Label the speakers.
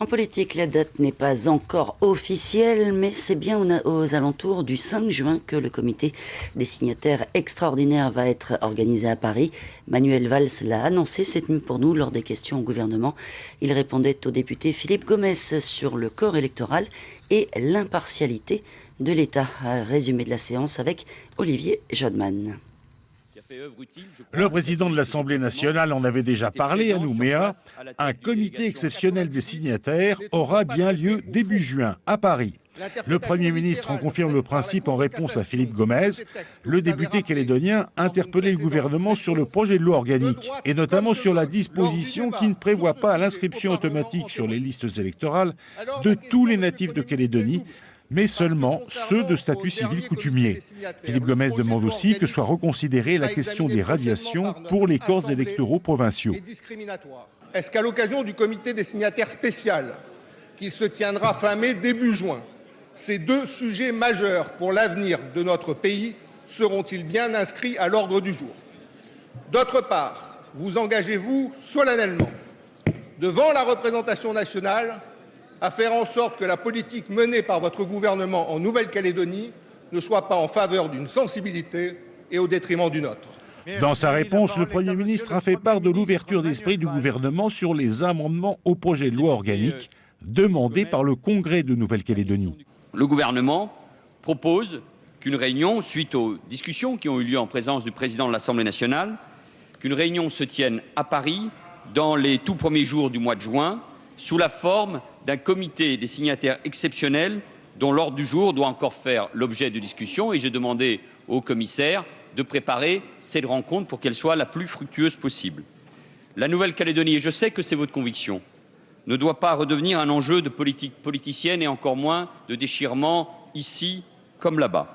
Speaker 1: En politique, la date n'est pas encore officielle, mais c'est bien aux alentours du 5 juin que le comité des signataires extraordinaires va être organisé à Paris. Manuel Valls l'a annoncé cette nuit pour nous lors des questions au gouvernement. Il répondait au député Philippe Gomès sur le corps électoral et l'impartialité de l'État. Résumé de la séance avec Olivier Jodman.
Speaker 2: Le président de l'Assemblée nationale en avait déjà parlé à Nouméa. Un comité exceptionnel des signataires aura bien lieu début juin à Paris. Le Premier ministre en confirme le principe en réponse à Philippe Gomès. Le député calédonien interpellait le gouvernement sur le projet de loi organique et notamment sur la disposition qui ne prévoit pas l'inscription automatique sur les listes électorales de tous les natifs de Calédonie, mais seulement ceux de statut civil coutumier. Philippe Gomès demande aussi que soit reconsidérée la question des radiations pour les corps électoraux provinciaux.
Speaker 3: Est-ce qu'à l'occasion du comité des signataires spécial, qui se tiendra fin mai, début juin, ces deux sujets majeurs pour l'avenir de notre pays seront-ils bien inscrits à l'ordre du jour? D'autre part, vous engagez-vous solennellement devant la représentation nationale à faire en sorte que la politique menée par votre gouvernement en Nouvelle-Calédonie ne soit pas en faveur d'une sensibilité et au détriment d'une autre?
Speaker 2: Dans sa réponse, le Premier ministre a fait part de l'ouverture d'esprit du gouvernement sur les amendements au projet de loi organique demandés par le Congrès de Nouvelle-Calédonie.
Speaker 4: Le gouvernement propose qu'une réunion, suite aux discussions qui ont eu lieu en présence du président de l'Assemblée nationale, qu'une réunion se tienne à Paris dans les tout premiers jours du mois de juin, sous la forme d'un comité des signataires exceptionnels dont l'ordre du jour doit encore faire l'objet de discussions. Et j'ai demandé au commissaire de préparer cette rencontre pour qu'elle soit la plus fructueuse possible. La Nouvelle-Calédonie, et je sais que c'est votre conviction, ne doit pas redevenir un enjeu de politique politicienne et encore moins de déchirement ici comme là-bas.